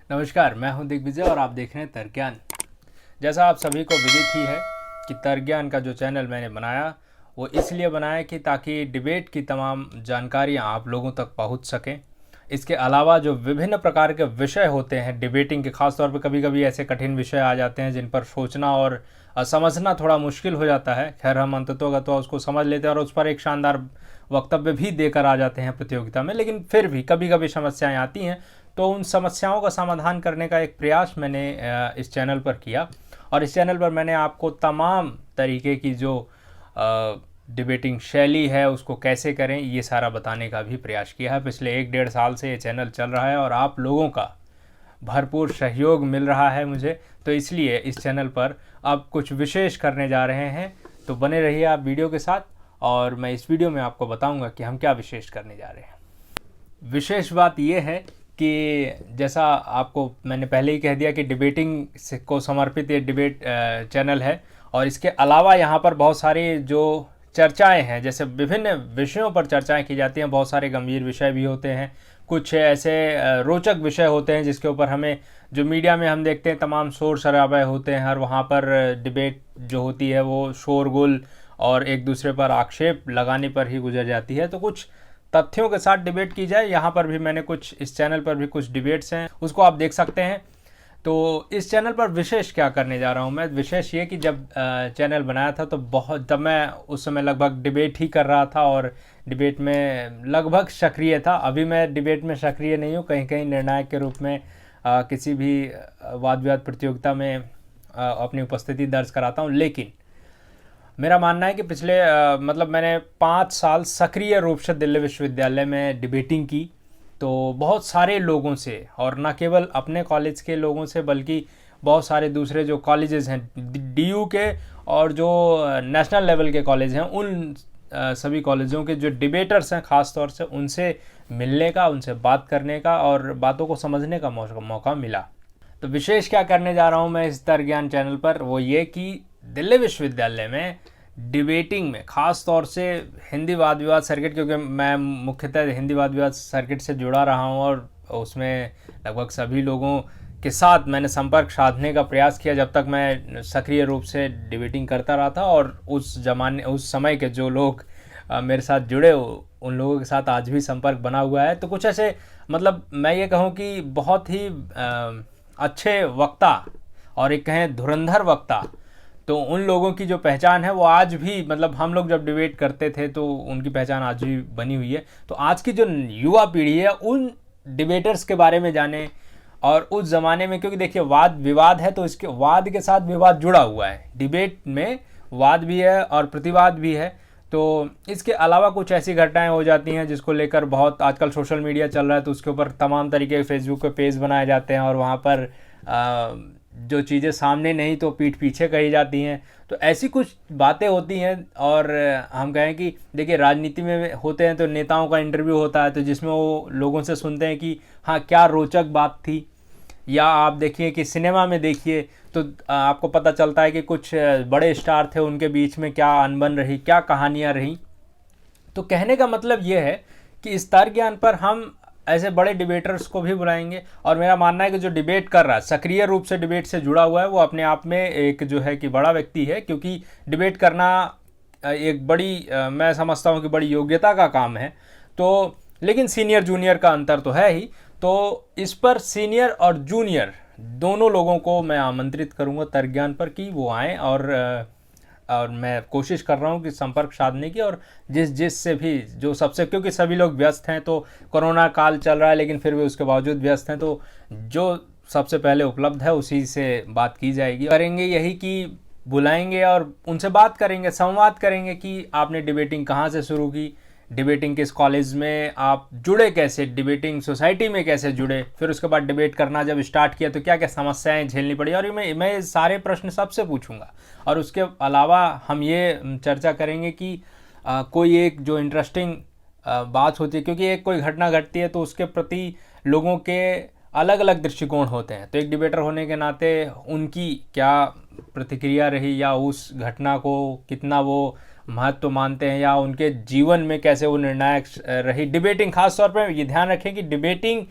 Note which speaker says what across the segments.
Speaker 1: नमस्कार, मैं हूं दिग्विजय और आप देख रहे हैं तर्क ज्ञान। जैसा आप सभी को विदित ही है कि तर्क ज्ञान का जो चैनल मैंने बनाया वो इसलिए बनाया कि ताकि डिबेट की तमाम जानकारियां आप लोगों तक पहुंच सकें। इसके अलावा जो विभिन्न प्रकार के विषय होते हैं डिबेटिंग के, ख़ास तौर पे कभी कभी ऐसे कठिन विषय आ जाते हैं जिन पर सोचना और समझना थोड़ा मुश्किल हो जाता है। खैर, हम अंततोगत्वा उसको समझ लेते हैं और उस पर एक शानदार वक्तव्य भी देकर आ जाते हैं प्रतियोगिता में, लेकिन फिर भी कभी कभी समस्याएं आती हैं। तो उन समस्याओं का समाधान करने का एक प्रयास मैंने इस चैनल पर किया और इस चैनल पर मैंने आपको तमाम तरीके की जो डिबेटिंग शैली है उसको कैसे करें ये सारा बताने का भी प्रयास किया है। पिछले 1-1.5 साल से ये चैनल चल रहा है और आप लोगों का भरपूर सहयोग मिल रहा है मुझे, तो इसलिए इस चैनल पर अब कुछ विशेष करने जा रहे हैं। तो बने रहिए आप वीडियो के साथ और मैं इस वीडियो में आपको बताऊंगा कि हम क्या विशेष करने जा रहे हैं। विशेष बात यह है कि जैसा आपको मैंने पहले ही कह दिया कि डिबेटिंग को समर्पित ये डिबेट चैनल है और इसके अलावा यहाँ पर बहुत सारी जो चर्चाएं हैं, जैसे विभिन्न विषयों पर चर्चाएं की जाती हैं। बहुत सारे गंभीर विषय भी होते हैं, कुछ ऐसे रोचक विषय होते हैं जिसके ऊपर हमें जो मीडिया में हम देखते हैं तमाम शोर शराबे होते हैं और वहाँ पर डिबेट जो होती है वो शोरगुल और एक दूसरे पर आक्षेप लगाने पर ही गुजर जाती है। तो कुछ तथ्यों के साथ डिबेट की जाए, यहाँ पर भी मैंने कुछ, इस चैनल पर भी कुछ डिबेट्स हैं, उसको आप देख सकते हैं। तो इस चैनल पर विशेष क्या करने जा रहा हूँ मैं, विशेष ये कि जब चैनल बनाया था तो तब मैं उस समय लगभग डिबेट ही कर रहा था और डिबेट में लगभग सक्रिय था। अभी मैं डिबेट में सक्रिय नहीं हूँ, कहीं कहीं निर्णायक के रूप में किसी भी वाद विवाद प्रतियोगिता में अपनी उपस्थिति दर्ज कराता हूँ। लेकिन मेरा मानना है कि पिछले मैंने 5 साल सक्रिय रूप से दिल्ली विश्वविद्यालय में डिबेटिंग की, तो बहुत सारे लोगों से, और न केवल अपने कॉलेज के लोगों से बल्कि बहुत सारे दूसरे जो कॉलेजेस हैं डीयू के और जो नेशनल लेवल के कॉलेज हैं, उन सभी कॉलेजों के जो डिबेटर्स हैं ख़ास तौर से उनसे मिलने का, उनसे बात करने का और बातों को समझने का मौका मिला। तो विशेष क्या करने जा रहा हूँ मैं इस तर्क ज्ञान चैनल पर, वो ये कि दिल्ली विश्वविद्यालय में डिबेटिंग में ख़ास तौर से हिंदी वाद विवाद सर्किट, क्योंकि मैं मुख्यतः हिंदी वाद विवाद सर्किट से जुड़ा रहा हूँ और उसमें लगभग सभी लोगों के साथ मैंने संपर्क साधने का प्रयास किया जब तक मैं सक्रिय रूप से डिबेटिंग करता रहा था। और उस समय के जो लोग मेरे साथ जुड़े उन लोगों के साथ आज भी संपर्क बना हुआ है। तो कुछ ऐसे मैं ये कहूँ कि बहुत ही अच्छे वक्ता और एक कहें धुरंधर वक्ता, तो उन लोगों की जो पहचान है वो आज भी, हम लोग जब डिबेट करते थे तो उनकी पहचान आज भी बनी हुई है। तो आज की जो युवा पीढ़ी है उन डिबेटर्स के बारे में जाने और उस ज़माने में, क्योंकि देखिए वाद विवाद है तो इसके वाद के साथ विवाद जुड़ा हुआ है, डिबेट में वाद भी है और प्रतिवाद भी है। तो इसके अलावा कुछ ऐसी घटनाएं हो जाती हैं जिसको लेकर बहुत आजकल सोशल मीडिया चल रहा है, तो उसके ऊपर तमाम तरीके के फेसबुक पे पेज बनाए जाते हैं और वहाँ पर जो चीज़ें सामने नहीं तो पीठ पीछे कही जाती हैं। तो ऐसी कुछ बातें होती हैं और हम कहें कि देखिए राजनीति में होते हैं तो नेताओं का इंटरव्यू होता है, तो जिसमें वो लोगों से सुनते हैं कि हाँ क्या रोचक बात थी, या आप देखिए कि सिनेमा में देखिए तो आपको पता चलता है कि कुछ बड़े स्टार थे, उनके बीच में क्या अनबन रही, क्या कहानियाँ रहीं। तो कहने का मतलब ये है कि इस तर्क ज्ञान पर हम ऐसे बड़े डिबेटर्स को भी बुलाएंगे और मेरा मानना है कि जो डिबेट कर रहा है, सक्रिय रूप से डिबेट से जुड़ा हुआ है, वो अपने आप में एक जो है कि बड़ा व्यक्ति है, क्योंकि डिबेट करना एक बड़ी मैं समझता हूँ कि बड़ी योग्यता का काम है। तो लेकिन सीनियर जूनियर का अंतर तो है ही, तो इस पर सीनियर और जूनियर दोनों लोगों को मैं आमंत्रित करूँगा तर्क ज्ञान पर कि वो आएँ और मैं कोशिश कर रहा हूँ कि संपर्क साधने की, और जिस से भी जो सबसे, क्योंकि सभी लोग व्यस्त हैं, तो कोरोना काल चल रहा है लेकिन फिर भी उसके बावजूद व्यस्त हैं, तो जो सबसे पहले उपलब्ध है उसी से बात की जाएगी। करेंगे यही कि बुलाएंगे और उनसे बात करेंगे, संवाद करेंगे कि आपने डिबेटिंग कहाँ से शुरू की, डिबेटिंग किस कॉलेज में आप जुड़े, कैसे डिबेटिंग सोसाइटी में कैसे जुड़े, फिर उसके बाद डिबेट करना जब स्टार्ट किया तो क्या क्या समस्याएं झेलनी पड़ी, और मैं सारे प्रश्न सबसे पूछूंगा। और उसके अलावा हम ये चर्चा करेंगे कि कोई एक जो इंटरेस्टिंग बात होती है, क्योंकि एक कोई घटना घटती है तो उसके प्रति लोगों के अलग अलग दृष्टिकोण होते हैं, तो एक डिबेटर होने के नाते उनकी क्या प्रतिक्रिया रही या उस घटना को कितना वो महत्व मानते हैं या उनके जीवन में कैसे वो निर्णायक रही। डिबेटिंग खास तौर पर ये ध्यान रखें कि डिबेटिंग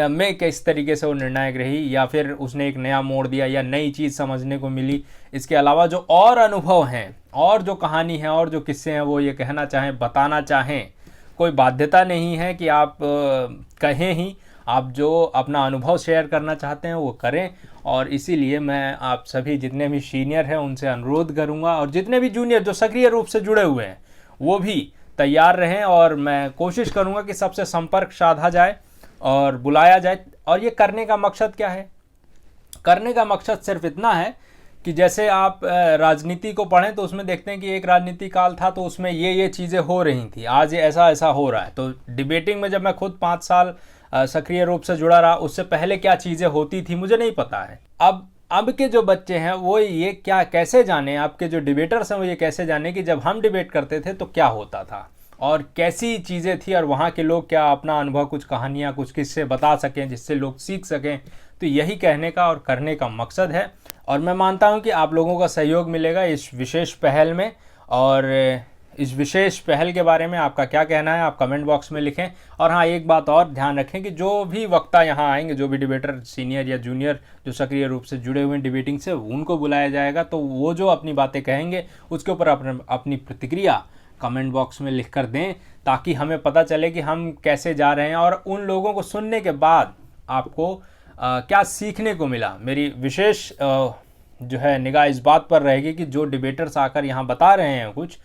Speaker 1: में किस तरीके से वो निर्णायक रही या फिर उसने एक नया मोड़ दिया या नई चीज़ समझने को मिली। इसके अलावा जो और अनुभव हैं और जो कहानी है और जो किस्से हैं वो ये कहना चाहें, बताना चाहें, कोई बाध्यता नहीं है कि आप कहें ही। आप जो अपना अनुभव शेयर करना चाहते हैं वो करें। और इसीलिए मैं आप सभी जितने भी सीनियर हैं उनसे अनुरोध करूंगा और जितने भी जूनियर जो सक्रिय रूप से जुड़े हुए हैं वो भी तैयार रहें। और मैं कोशिश करूंगा कि सबसे संपर्क साधा जाए और बुलाया जाए। और ये करने का मकसद क्या है? करने का मकसद सिर्फ इतना है कि जैसे आप राजनीति को पढ़ें तो उसमें देखते हैं कि एक राजनीति काल था तो उसमें ये चीज़ें हो रही थी, आज ऐसा ऐसा हो रहा है। तो डिबेटिंग में जब मैं खुद 5 साल सक्रिय रूप से जुड़ा रहा, उससे पहले क्या चीज़ें होती थी मुझे नहीं पता है। अब के जो बच्चे हैं वो ये क्या कैसे जाने, आपके जो डिबेटर्स हैं वो ये कैसे जाने कि जब हम डिबेट करते थे तो क्या होता था और कैसी चीज़ें थी और वहाँ के लोग क्या अपना अनुभव, कुछ कहानियाँ, कुछ किस्से बता सकें जिससे लोग सीख सकें। तो यही कहने का और करने का मकसद है। और मैं मानता हूँ कि आप लोगों का सहयोग मिलेगा इस विशेष पहल में। और इस विशेष पहल के बारे में आपका क्या कहना है आप कमेंट बॉक्स में लिखें। और हाँ, एक बात और ध्यान रखें कि जो भी वक्ता यहाँ आएंगे, जो भी डिबेटर सीनियर या जूनियर जो सक्रिय रूप से जुड़े हुए हैं डिबेटिंग से, उनको बुलाया जाएगा। तो वो जो अपनी बातें कहेंगे उसके ऊपर अपनी प्रतिक्रिया कमेंट बॉक्स में लिख कर दें ताकि हमें पता चले कि हम कैसे जा रहे हैं और उन लोगों को सुनने के बाद आपको क्या सीखने को मिला। मेरी विशेष जो है निगाह इस बात पर रहेगी कि जो डिबेटर्स आकर यहाँ बता रहे हैं कुछ,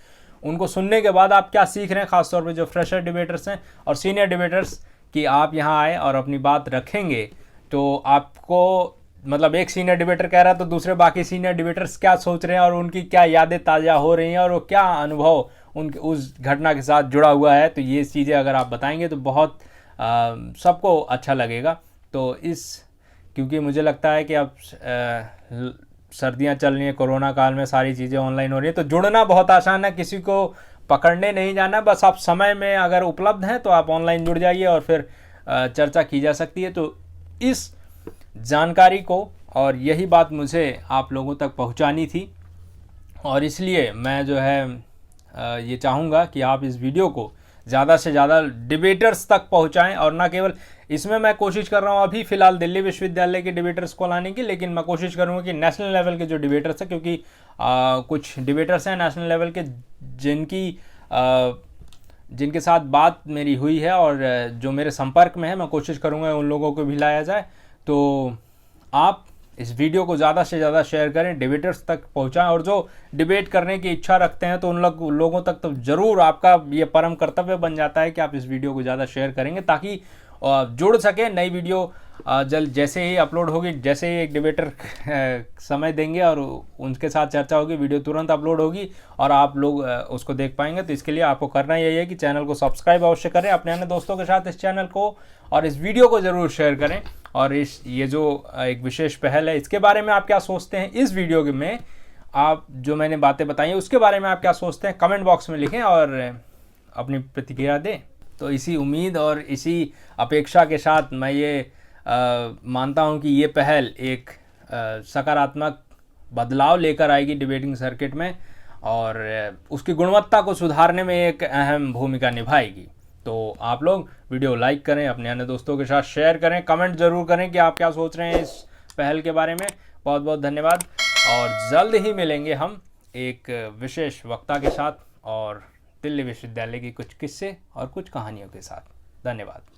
Speaker 1: उनको सुनने के बाद आप क्या सीख रहे हैं, खासतौर पे जो फ्रेशर डिबेटर्स हैं और सीनियर डिबेटर्स, कि आप यहाँ आए और अपनी बात रखेंगे तो आपको मतलब एक सीनियर डिबेटर कह रहा है तो दूसरे बाकी सीनियर डिबेटर्स क्या सोच रहे हैं और उनकी क्या यादें ताज़ा हो रही हैं और वो क्या अनुभव उनके उस घटना के साथ जुड़ा हुआ है। तो ये चीज़ें अगर आप बताएंगे तो बहुत सबको अच्छा लगेगा। तो क्योंकि मुझे लगता है कि अब सर्दियां चल रही हैं, कोरोना काल में सारी चीज़ें ऑनलाइन हो रही हैं, तो जुड़ना बहुत आसान है, किसी को पकड़ने नहीं जाना। बस आप समय में अगर उपलब्ध हैं तो आप ऑनलाइन जुड़ जाइए और फिर चर्चा की जा सकती है। तो इस जानकारी को और यही बात मुझे आप लोगों तक पहुंचानी थी और इसलिए मैं जो है ये चाहूँगा कि आप इस वीडियो को ज़्यादा से ज़्यादा डिबेटर्स तक पहुँचाएं। और ना केवल इसमें मैं कोशिश कर रहा हूँ अभी फ़िलहाल दिल्ली विश्वविद्यालय के डिबेटर्स को लाने की, लेकिन मैं कोशिश करूँगा कि नेशनल लेवल के जो डिबेटर्स हैं, क्योंकि कुछ डिबेटर्स हैं नेशनल लेवल के जिनके साथ बात मेरी हुई है और जो मेरे संपर्क में है, मैं कोशिश करूँगा उन लोगों को भी लाया जाए। तो आप इस वीडियो को ज़्यादा से ज़्यादा शेयर करें, डिबेटर्स तक पहुंचाएं और जो डिबेट करने की इच्छा रखते हैं तो उन लोगों तक तो ज़रूर आपका ये परम कर्तव्य बन जाता है कि आप इस वीडियो को ज़्यादा शेयर करेंगे ताकि जुड़ सके। नई वीडियो जल्द जैसे ही अपलोड होगी, जैसे ही एक डिबेटर समय देंगे और उनके साथ चर्चा होगी, वीडियो तुरंत अपलोड होगी और आप लोग उसको देख पाएंगे। तो इसके लिए आपको करना यही है कि चैनल को सब्सक्राइब अवश्य करें, अपने अन्य दोस्तों के साथ इस चैनल को और इस वीडियो को ज़रूर शेयर करें। और ये जो एक विशेष पहल है इसके बारे में आप क्या सोचते हैं, इस वीडियो में आप जो मैंने बातें बताई हैं उसके बारे में आप क्या सोचते हैं, कमेंट बॉक्स में लिखें और अपनी प्रतिक्रिया दें। तो इसी उम्मीद और इसी अपेक्षा के साथ मैं ये मानता हूं कि ये पहल एक सकारात्मक बदलाव लेकर आएगी डिबेटिंग सर्किट में और उसकी गुणवत्ता को सुधारने में एक अहम भूमिका निभाएगी। तो आप लोग वीडियो लाइक करें, अपने अन्य दोस्तों के साथ शेयर करें, कमेंट ज़रूर करें कि आप क्या सोच रहे हैं इस पहल के बारे में। बहुत बहुत धन्यवाद और जल्द ही मिलेंगे हम एक विशेष वक्ता के साथ और दिल्ली विश्वविद्यालय की कुछ किस्से और कुछ कहानियों के साथ। धन्यवाद।